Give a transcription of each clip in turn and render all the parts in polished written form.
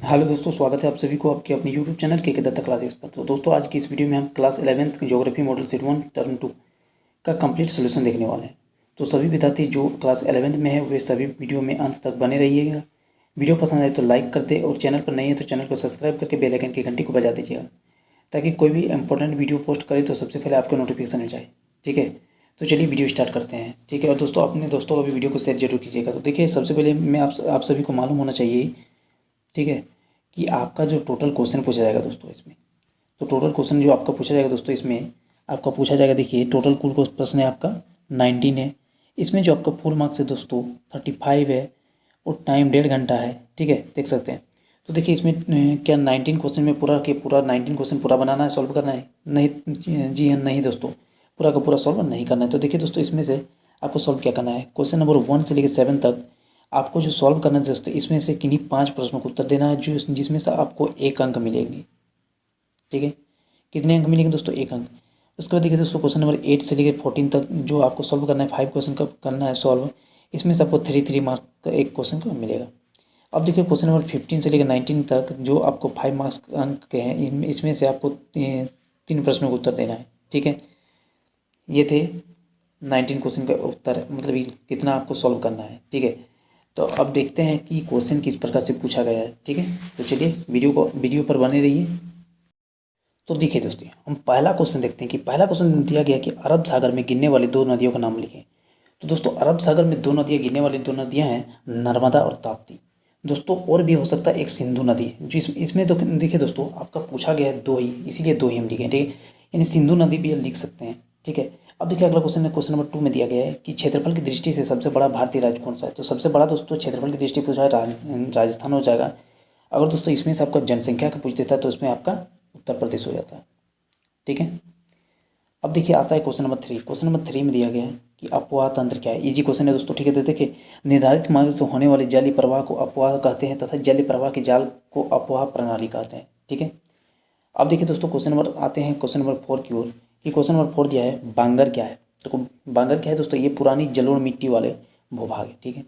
Hello दोस्तों, स्वागत है आप सभी को आपके अपने यूट्यूब चैनल के दत्ता क्लासेस पर। तो दोस्तों, आज की इस वीडियो में हम class 11th geography model set 1 term 2 का कंप्लीट सोल्यूशन देखने वाले हैं। तो सभी विद्यार्थी जो क्लास 11th में है वे सभी वीडियो में अंत तक बने रहिएगा। वीडियो पसंद आए तो लाइक कर दे और चैनल पर नहीं है तो चैनल को सब्सक्राइब करके बेल आइकन की घंटी को बजा दीजिएगा, ताकि कोई भी इंपॉर्टेंट वीडियो पोस्ट करे तो सबसे पहले आपको नोटिफिकेशन मिल जाए। ठीक है, तो चलिए वीडियो स्टार्ट करते हैं। ठीक है, और दोस्तों अपने दोस्तों को भी वीडियो को शेयर जरूर कीजिएगा। तो देखिए, सबसे पहले मैं आप सभी को मालूम होना चाहिए, ठीक है, कि आपका जो टोटल क्वेश्चन पूछा जाएगा दोस्तों इसमें, तो टोटल क्वेश्चन जो आपका पूछा जाएगा दोस्तों इसमें आपका पूछा जाएगा। देखिए, टोटल कुल प्रश्न है आपका 19 है। इसमें जो आपका फुल मार्क्स है दोस्तों 35 है और टाइम 1.5 घंटा है। ठीक है, देख सकते हैं। तो देखिए, इसमें क्या 19 क्वेश्चन में पूरा के पूरा 19 क्वेश्चन पूरा बनाना है, सॉल्व करना है? नहीं, जी हाँ, नहीं दोस्तों, पूरा का पूरा सॉल्व नहीं करना है। तो देखिए दोस्तों, इसमें से आपको सॉल्व क्या करना है, क्वेश्चन नंबर 1 से लेकर 7 तक आपको जो सॉल्व करना है दोस्तों, इसमें से किन्हीं 5 प्रश्नों को उत्तर देना है, जो जिसमें से आपको 1 अंक मिलेंगे। ठीक है, कितने अंक मिलेंगे दोस्तों? 1 अंक। उसके बाद देखिए दोस्तों, क्वेश्चन नंबर 8 से लेकर 14 तक जो आपको सॉल्व करना है, 5 क्वेश्चन का करना है सॉल्व। इसमें से आपको 3 मार्क का 1 क्वेश्चन का मिलेगा। अब देखिए, क्वेश्चन नंबर 15 से लेकर 19 तक जो आपको 5 मार्क्स अंक के हैं, इसमें से आपको 3 प्रश्नों का उत्तर देना है। ठीक है, ये थे 19 क्वेश्चन का उत्तर, मतलब ये कितना आपको सॉल्व करना है। ठीक है, तो अब देखते हैं कि क्वेश्चन किस प्रकार से पूछा गया है। ठीक है, तो चलिए वीडियो पर बने रहिए। तो देखिए दोस्तों, हम पहला क्वेश्चन देखते हैं कि पहला क्वेश्चन दिया गया कि अरब सागर में गिरने वाली 2 नदियों का नाम लिखें। तो दोस्तों, अरब सागर में 2 नदियाँ गिरने वाली 2 नदियाँ हैं, नर्मदा और ताप्ती। दोस्तों, और भी हो सकता है, एक सिंधु नदी है, जो इसमें तो देखिए दोस्तों, आपका पूछा गया है 2 ही, इसीलिए 2 ही हम लिखें। ठीक है, यानी सिंधु नदी भी लिख सकते हैं। ठीक है, अब देखिए अगला क्वेश्चन है, क्वेश्चन नंबर 2 में दिया गया है कि क्षेत्रफल की दृष्टि से सबसे बड़ा भारतीय राज्य कौन सा है। तो सबसे बड़ा दोस्तों क्षेत्रफल की दृष्टि पूछा है, राजस्थान हो जाएगा। अगर दोस्तों इसमें से आपका जनसंख्या का पूछ देता है तो इसमें आपका उत्तर प्रदेश हो जाता है। ठीक है, अब देखिए आता है क्वेश्चन नंबर 3। क्वेश्चन नंबर 3 में दिया गया है कि अपवाह तंत्र क्या है। इजी क्वेश्चन है दोस्तों। ठीक है, तो देखिए, निर्धारित मार्ग से होने वाले जलीय प्रवाह को अपवाह कहते हैं तथा जलीय प्रवाह के जाल को अपवाह प्रणाली कहते हैं। ठीक है, अब देखिए दोस्तों, क्वेश्चन नंबर आते हैं क्वेश्चन नंबर 4 की ओर, कि क्वेश्चन नंबर 4 दिया है बांगर क्या है। तो बांगर क्या है दोस्तों, ये पुरानी जलोढ़ मिट्टी वाले भूभाग है। ठीक है,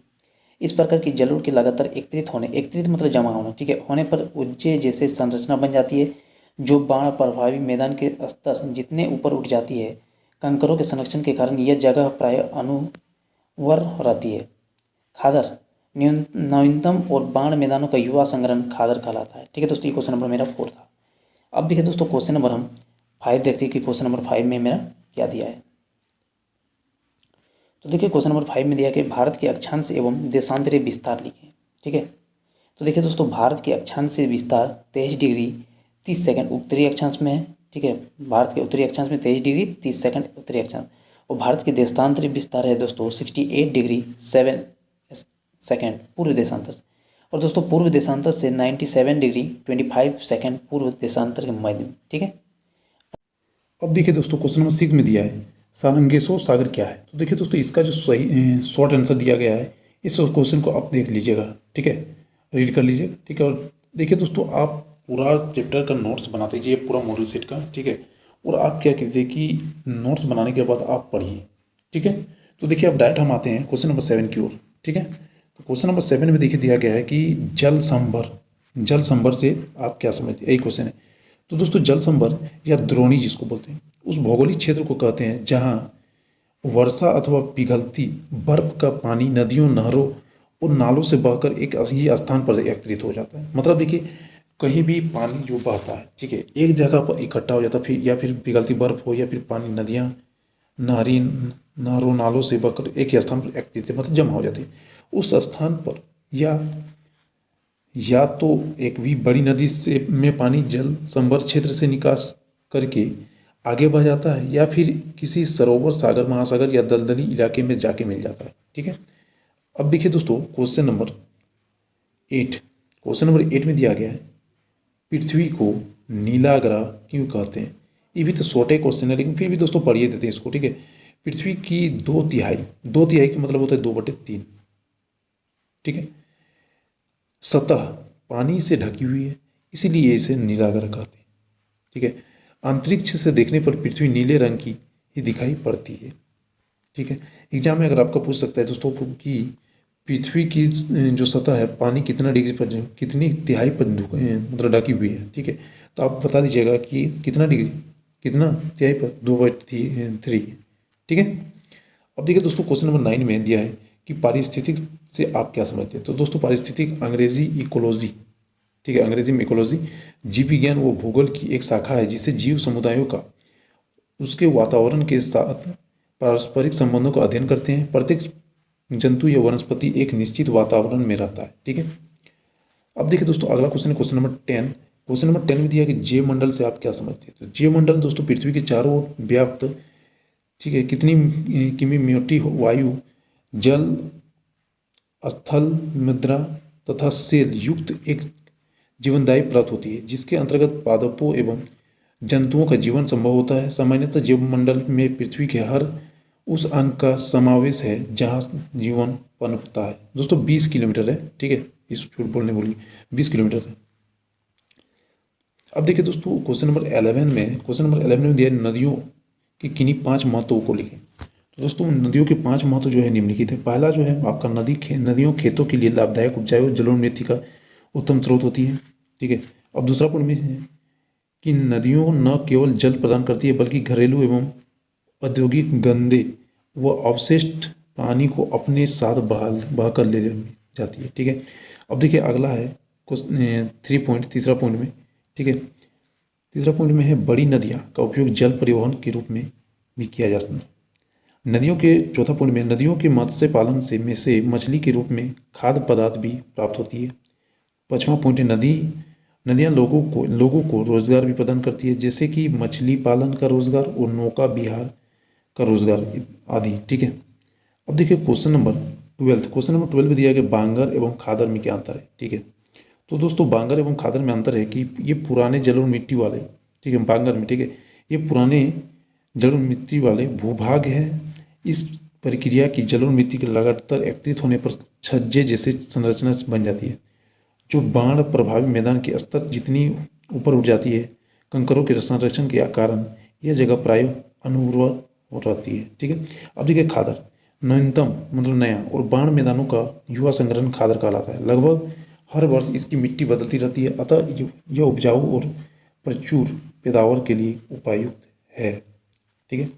इस प्रकार की जलोढ़ के लगातार एकत्रित मतलब जमा होना, ठीक है, होने पर उज्जे जैसे संरचना बन जाती है, जो बाढ़ प्रभावी मैदान के स्तर जितने ऊपर उठ जाती है। कंकरों के संरक्षण के कारण यह जगह प्राय अनुवर रहती है। खादर नवीनतम और बाढ़ मैदानों का युवा संग्रहण खादर कहलाता है। ठीक है दोस्तों, ये क्वेश्चन नंबर मेरा 4 था। अब देखिए दोस्तों, क्वेश्चन नंबर हम 5 देखते हैं कि क्वेश्चन नंबर 5 में मेरा क्या दिया है। तो देखिए, क्वेश्चन नंबर 5 में दिया कि भारत के अक्षांश एवं देशांतरीय विस्तार लिखें। ठीक है, तो देखिए दोस्तों, भारत के अक्षांश से विस्तार 23 डिग्री 30 सेकंड उत्तरी अक्षांश में है। ठीक है, भारत के उत्तरी अक्षांश में 23 डिग्री 30 सेकंड उत्तरी अक्षांश, और भारत के देशांतरीय विस्तार है दोस्तों 68 डिग्री 7 सेकंड पूर्व देशांतर, और दोस्तों पूर्व देशांतर से 97 डिग्री 25 सेकंड पूर्व देशांतर के मध्य में। ठीक है, अब देखिए दोस्तों, क्वेश्चन नंबर 6 में दिया है सारंगेश्वर सागर क्या है। तो देखिए दोस्तों, इसका जो सही शॉर्ट आंसर दिया गया है, इस क्वेश्चन को आप देख लीजिएगा। ठीक है, रीड कर लीजिएगा। ठीक है, और देखिए दोस्तों, आप पूरा चैप्टर का नोट्स बना दीजिए, पूरा मॉडल सेट का। ठीक है, और आप क्या कीजिए कि नोट्स बनाने के बाद आप पढ़िए। ठीक है, तो देखिए अब डायरेक्ट हम आते हैं क्वेश्चन नंबर 7 की ओर। ठीक है, तो क्वेश्चन नंबर 7 में देखिए दिया गया है कि जल संभर से आप क्या समझते हैं, यही क्वेश्चन है। तो दोस्तों, जल संभर या द्रोणी जिसको बोलते हैं, उस भौगोलिक क्षेत्र को कहते हैं जहां वर्षा अथवा पिघलती बर्फ का पानी नदियों, नहरों और नालों से बहकर एक ही स्थान पर एकत्रित हो जाता है। मतलब देखिए, कहीं भी पानी जो बहता है, ठीक है, एक जगह पर इकट्ठा हो जाता है, फिर या फिर पिघलती बर्फ हो या फिर पानी नदियाँ, नहरों, नालों से बहकर एक ही स्थान पर एकत्रित मतलब जमा हो जाती है। उस स्थान पर या तो एक भी बड़ी नदी से में पानी जल संभर क्षेत्र से निकास करके आगे बढ़ जाता है, या फिर किसी सरोवर, सागर, महासागर या दलदली इलाके में जाके मिल जाता है। ठीक है, अब देखिए दोस्तों, क्वेश्चन नंबर 8 में दिया गया है पृथ्वी को नीला ग्रह क्यों कहते हैं। ये भी तो छोटे क्वेश्चन है, लेकिन फिर भी दोस्तों पढ़िए देते हैं इसको। ठीक है, पृथ्वी की 2 तिहाई का मतलब होता है 2/3। ठीक है, सतह पानी से ढकी हुई है, इसीलिए इसे नीला ग्रह कहते हैं। ठीक है, अंतरिक्ष से देखने पर पृथ्वी नीले रंग की ही दिखाई पड़ती है। ठीक है, एग्जाम में अगर आपका पूछ सकता है दोस्तों कि पृथ्वी की जो सतह है पानी कितना डिग्री पर कितनी तिहाई पर मतलब ढकी हुई है, ठीक है। तो आप बता दीजिएगा कि कितना डिग्री, कितना तिहाई पर, 2/3, ठीक है। अब देखिए दोस्तों क्वेश्चन नंबर 9 में दिया है कि पारिस्थितिक से आप क्या समझते हैं। तो दोस्तों पारिस्थितिक अंग्रेजी इकोलॉजी, ठीक है, अंग्रेजी में इकोलॉजी जीव विज्ञान व भूगोल की एक शाखा है जिसे जीव समुदायों का उसके वातावरण के साथ पारस्परिक संबंधों का अध्ययन करते हैं। प्रत्येक जंतु या वनस्पति एक निश्चित वातावरण में रहता है, ठीक है। अब देखिए दोस्तों अगला क्वेश्चन है क्वेश्चन नंबर 10। क्वेश्चन नंबर 10 में दिया है कि जैव मंडल से आप क्या समझते हैं। तो जैव मंडल दोस्तों पृथ्वी के चारों ओर व्याप्त, ठीक है, कितनी किमी मिट्टी, वायु, जल, स्थल, मृदा तथा सेल युक्त एक जीवनदायी परत होती है जिसके अंतर्गत पादपों एवं जंतुओं का जीवन संभव होता है। सामान्यतः जैव मंडल में पृथ्वी के हर उस अंग का समावेश है जहाँ जीवन पनपता है। दोस्तों 20 किलोमीटर है, ठीक है, इस झूठ बोलने बोलिए 20 किलोमीटर है। अब देखिए दोस्तों क्वेश्चन नंबर 11 में दिया है नदियों की किन्हीं 5 महत्वों को लिखें। तो दोस्तों नदियों के 5 महत्व जो है निम्नलिखित है। पहला जो है आपका नदियों खेतों के लिए लाभदायक उपजाऊ जलोन्नति का उत्तम स्रोत होती है, ठीक है। अब दूसरा पॉइंट में है कि नदियों न केवल जल प्रदान करती है बल्कि घरेलू एवं औद्योगिक गंदे व अवशिष्ट पानी को अपने साथ बहाकर ले जाती है, ठीक है। अब देखिए अगला है तीसरा पॉइंट में, ठीक है, तीसरा पॉइंट में है बड़ी नदियाँ का उपयोग जल परिवहन के रूप में भी किया जा सकता है। नदियों के चौथा पॉइंट में नदियों के मत्स्य पालन से मछली के रूप में खाद्य पदार्थ भी प्राप्त होती है। पाँचवा पॉइंट है नदियाँ लोगों को रोजगार भी प्रदान करती है जैसे कि मछली पालन का रोजगार और नौका विहार का रोजगार आदि, ठीक है। अब देखिए क्वेश्चन नंबर 12 में दिया गया बांगर एवं खादर में क्या अंतर है, ठीक है। तो दोस्तों बांगर एवं खादर में अंतर है कि ये पुराने जल और मिट्टी वाले, ठीक है, बांगर में, ठीक है, ये पुराने जल और मिट्टी वाले भूभाग है। इस प्रक्रिया की जल और मिट्टी के लगातार एकत्रित होने पर छज्जे जैसे संरचना बन जाती है जो बाढ़ प्रभावी मैदान के स्तर जितनी ऊपर उठ जाती है। कंकरों के संरक्षण के कारण यह जगह प्राय अनुर्वर हो रहती है, ठीक है। अब देखिए खादर नवीनतम मतलब नया और बाढ़ मैदानों का युवा संग्रहण खादर कहलाता है। लगभग हर वर्ष इसकी मिट्टी बदलती रहती है अतः यह उपजाऊ और प्रचुर पैदावार के लिए उपयुक्त है, ठीक है।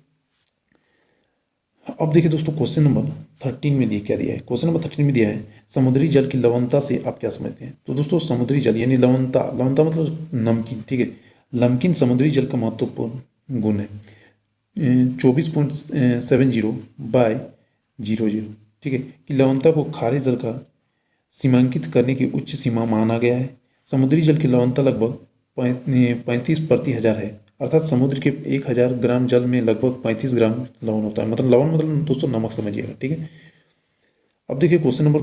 अब देखिए दोस्तों क्वेश्चन नंबर 13 में क्या दिया है। क्वेश्चन नंबर 13 में दिया है समुद्री जल की लवणता से आप क्या समझते हैं। तो दोस्तों समुद्री जल यानी लवणता मतलब नमकीन, ठीक है, नमकीन समुद्री जल का महत्वपूर्ण गुण है 24.70/00, ठीक है, कि लवणता को खारे जल का सीमांकित करने की उच्च सीमा माना गया है। समुद्री जल की लवणता लगभग 35 प्रति हजार है, अर्थात समुद्र के 1000 ग्राम जल में लगभग 35 ग्राम लवण होता है। मतलब लवण मतलब दोस्तों नमक समझिएगा, ठीक है। अब देखिए क्वेश्चन नंबर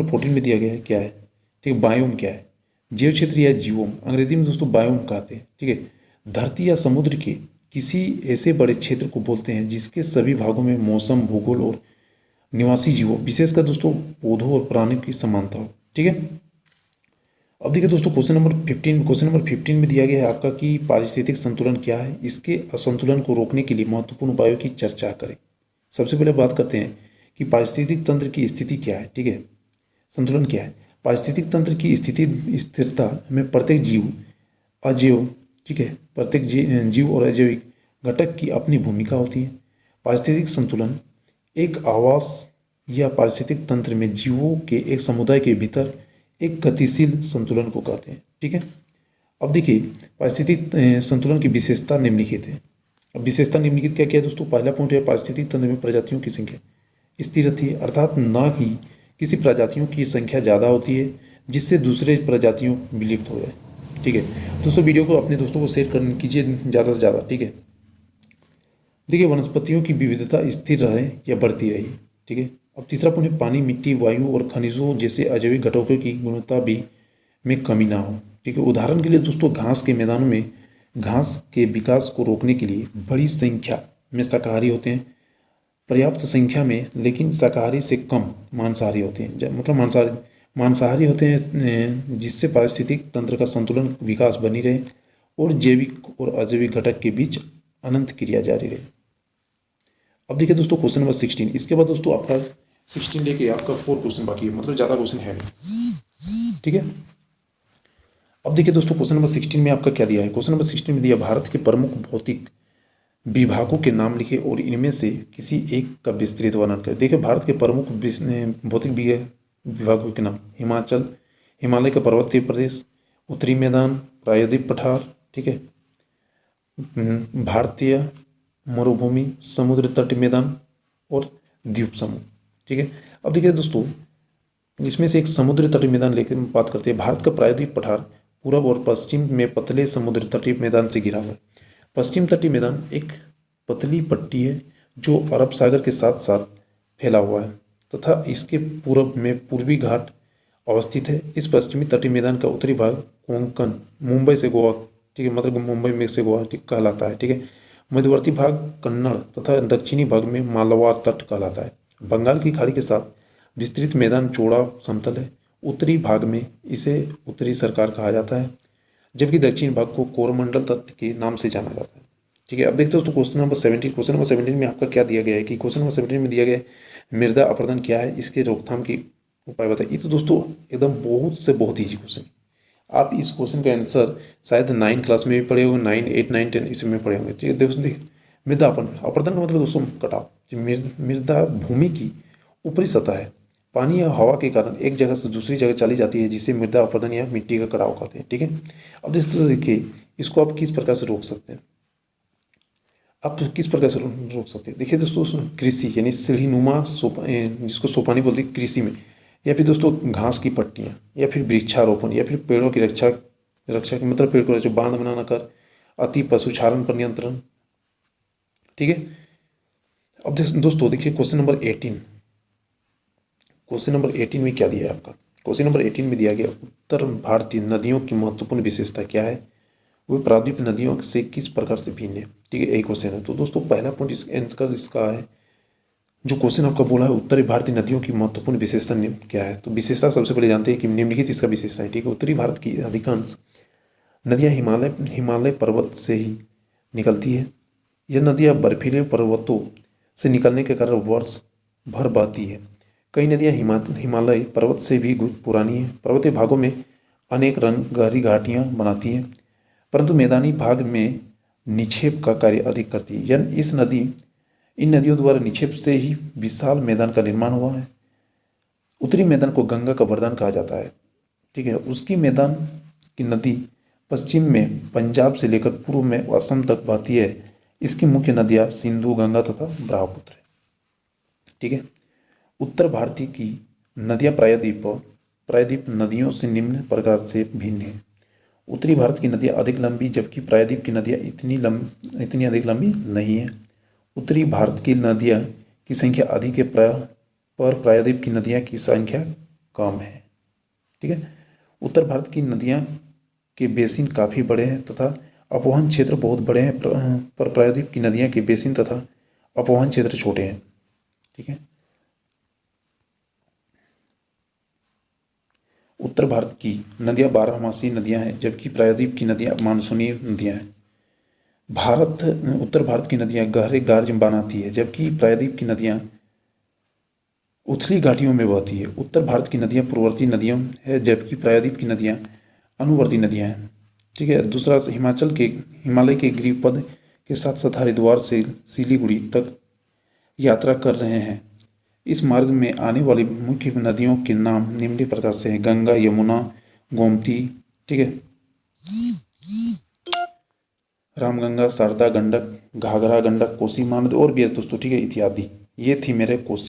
14 में दिया गया है क्या है, ठीक है, बायोम क्या है। जैव क्षेत्र या जीवोम, अंग्रेजी में दोस्तों बायोम कहते हैं, ठीक है, धरती या समुद्र के किसी ऐसे बड़े क्षेत्र को बोलते हैं जिसके सभी भागों में मौसम, भूगोल और निवासी जीवों विशेषकर दोस्तों पौधों और प्राणियों की समानता हो, ठीक है। अब देखिए दोस्तों क्वेश्चन नंबर 15 में दिया गया है आपका कि पारिस्थितिक संतुलन क्या है। इसके असंतुलन को रोकने के लिए महत्वपूर्ण उपायों की चर्चा करें। सबसे पहले बात करते हैं कि पारिस्थितिक तंत्र की स्थिति क्या है, ठीक है, संतुलन क्या है। पारिस्थितिक तंत्र की स्थिरता में प्रत्येक जीव, अजैव, ठीक है, प्रत्येक जीव और अजैविक घटक की अपनी भूमिका होती है। पारिस्थितिक संतुलन एक आवास या पारिस्थितिक तंत्र में जीवों के एक समुदाय के भीतर एक गतिशील संतुलन को कहते हैं, ठीक है। अब देखिए पारिस्थितिक संतुलन की विशेषता निम्नलिखित है। अब विशेषता निम्नलिखित क्या क्या है दोस्तों। पहला पॉइंट है पारिस्थितिक तंत्र में प्रजातियों की संख्या स्थिर रहती है, अर्थात न ही किसी प्रजातियों की संख्या ज़्यादा होती है जिससे दूसरे प्रजातियों विलुप्त हो जाए, ठीक है। दोस्तों वीडियो को अपने दोस्तों को शेयर कर कीजिए ज़्यादा से ज़्यादा, ठीक है। देखिए वनस्पतियों की विविधता स्थिर रहे या बढ़ती रही, ठीक है। अब तीसरा पॉइंट है पानी, मिट्टी, वायु और खनिजों जैसे अजैविक घटकों की गुणवत्ता भी में कमी ना हो, ठीक है। उदाहरण के लिए दोस्तों घास के मैदानों में घास के विकास को रोकने के लिए बड़ी संख्या में शाकाहारी होते हैं, पर्याप्त संख्या में लेकिन शाकाहारी से कम मांसाहारी होते हैं, मतलब मांसाहारी होते हैं, जिससे पारिस्थितिक तंत्र का संतुलन विकास बनी रहे और जैविक और अजैविक घटक के बीच अनंत क्रिया जारी रहे। अब देखिए दोस्तों क्वेश्चन नंबर 16। इसके बाद दोस्तों आपका 16 लेके आपका 4 क्वेश्चन बाकी है, मतलब ज़्यादा क्वेश्चन है नहीं, ठीक है। अब देखिए दोस्तों क्वेश्चन नंबर 16 में आपका क्या दिया है। क्वेश्चन नंबर 16 में दिया भारत के प्रमुख भौतिक विभागों के नाम लिखे और इनमें से किसी एक का विस्तृत वर्णन करें। देखिए भारत के प्रमुख भौतिक विभागों के नाम: हिमाचल, हिमालय का पर्वतीय प्रदेश, उत्तरी मैदान, प्रायद्वीप पठार, ठीक है, भारतीय मरुभूमि, समुद्र तट मैदान और द्वीप समूह, ठीक है। अब देखिए दोस्तों इसमें से एक समुद्र तटीय मैदान लेकर बात करते हैं। भारत का प्रायद्वीप पठार पूरब और पश्चिम में पतले समुद्र तटीय मैदान से घिरा हुआ है। पश्चिम तटीय मैदान एक पतली पट्टी है जो अरब सागर के साथ साथ फैला हुआ है तथा इसके पूरब में पूर्वी घाट अवस्थित है। इस पश्चिमी तटीय मैदान का उत्तरी भाग कोंकण, मुंबई से गोवा, ठीक है, मतलब मुंबई में से गोवा कहलाता है, ठीक है। मध्यवर्ती भाग कन्नड़ तथा दक्षिणी भाग में मालवार तट कहलाता है। बंगाल की खाड़ी के साथ विस्तृत मैदान चौड़ा समतल है। उत्तरी भाग में इसे उत्तरी सरकार कहा जाता है, जबकि दक्षिण भाग को कोरमंडल तट के नाम से जाना जाता है, ठीक है। अब देखते हो दोस्तों क्वेश्चन नंबर 17। क्वेश्चन नंबर 17 में आपका क्या दिया गया है कि क्वेश्चन नंबर 17 में दिया गया है मृदा अपरदन क्या है, इसके रोकथाम की उपाय बताइए। ये तो दोस्तों एकदम बहुत से बहुत ईजी क्वेश्चन। आप इस क्वेश्चन का आंसर शायद 9 क्लास में भी पढ़े होंगे, 9, 8, 9, 10 इसमें पढ़े होंगे, ठीक है। दोस्तों देखिए मृदा अपरदन का मतलब दोस्तों कटाव। मृदा भूमि की ऊपरी सतह है, पानी या हवा के कारण एक जगह से दूसरी जगह चली जाती है, जिसे मृदा अपरदन या मिट्टी का कटाव कहते हैं, ठीक है। अब दोस्तों देखिए इसको आप किस प्रकार से रोक सकते हैं, आप किस प्रकार से रोक सकते हैं। देखिए दोस्तों कृषि यानी सीढ़ीनुमा जिसको सोपानी बोलते हैं कृषि में, या फिर दोस्तों घास की पट्टियाँ, या फिर वृक्षारोपण, या फिर पेड़ों की रक्षा की मतलब पेड़ को जो बांध बनाना कर, अति पशुचारण पर नियंत्रण, ठीक है। अब दोस्तों देखिए क्वेश्चन नंबर 18। क्वेश्चन नंबर 18 में क्या दिया है आपका। क्वेश्चन नंबर 18 में दिया गया उत्तर भारतीय नदियों की महत्वपूर्ण विशेषता क्या है, वे प्रायद्वीप नदियों से किस प्रकार से भिन्न है, ठीक है, यही क्वेश्चन है। तो दोस्तों पहला पॉइंट आंसर इसका है, जो क्वेश्चन आपका बोला है उत्तरी भारतीय नदियों की महत्वपूर्ण विशेषता क्या है, तो विशेषता सबसे पहले जानते हैं कि निम्नलिखित इसका विशेषता है, ठीक है। उत्तरी भारत की अधिकांश नदियाँ हिमालय पर्वत से ही निकलती है। यह नदियाँ बर्फीले पर्वतों से निकलने के कारण वर्ष भर बहती है। कई नदियाँ हिमालय पर्वत से भी पुरानी हैं। पर्वतीय भागों में अनेक रंग गहरी घाटियाँ बनाती हैं, परंतु मैदानी भाग में निक्षेप का कार्य अधिक करती है। इन नदियों द्वारा निक्षेप से ही विशाल मैदान का निर्माण हुआ है। उत्तरी मैदान को गंगा का वरदान कहा जाता है, ठीक है। उसकी मैदान की नदी पश्चिम में पंजाब से लेकर पूर्व में असम तक बहती है। इसकी मुख्य नदियाँ सिंधु, गंगा तथा ब्रह्मपुत्र है, ठीक है। उत्तर भारतीय की नदियाँ प्रायद्वीप नदियों से निम्न प्रकार से भिन्न है। उत्तरी भारत की नदियाँ अधिक लंबी, जबकि प्रायद्वीप की नदियाँ इतनी अधिक लंबी नहीं है। उत्तरी भारत की नदियाँ की संख्या अधिक है, पर प्रायद्वीप की नदियाँ की संख्या कम है, ठीक है। उत्तर भारत की नदियाँ के बेसिन काफ़ी बड़े हैं तथा अपवहन क्षेत्र बहुत बड़े हैं, पर प्रायद्वीप की नदियाँ के बेसिन तथा अपवहन क्षेत्र छोटे हैं, ठीक है। उत्तर भारत की नदियाँ बारहमासी नदियाँ हैं, जबकि प्रायद्वीप की नदियाँ मानसूनी नदियाँ हैं। उत्तर भारत की नदियाँ गहरे गार्ज बनाती है, जबकि प्रायद्वीप की नदियाँ उथली घाटियों में बहती है। उत्तर भारत की नदियाँ पूर्ववर्ती नदियों है, जबकि प्रायद्वीप की नदियाँ अनुवर्ती नदियाँ हैं, ठीक है। दूसरा हिमालय के गिरिपद के साथ साथ हरिद्वार से सिलीगुड़ी तक यात्रा कर रहे हैं। इस मार्ग में आने वाली मुख्य नदियों के नाम निम्न प्रकार से हैं: गंगा, यमुना, गोमती, ठीक है, रामगंगा, शारदा, गंडक, घाघरा, गंडक, कोसी महानदी और भी है दोस्तों, ठीक है, इत्यादि। ये थी मेरे क्वेश्चन।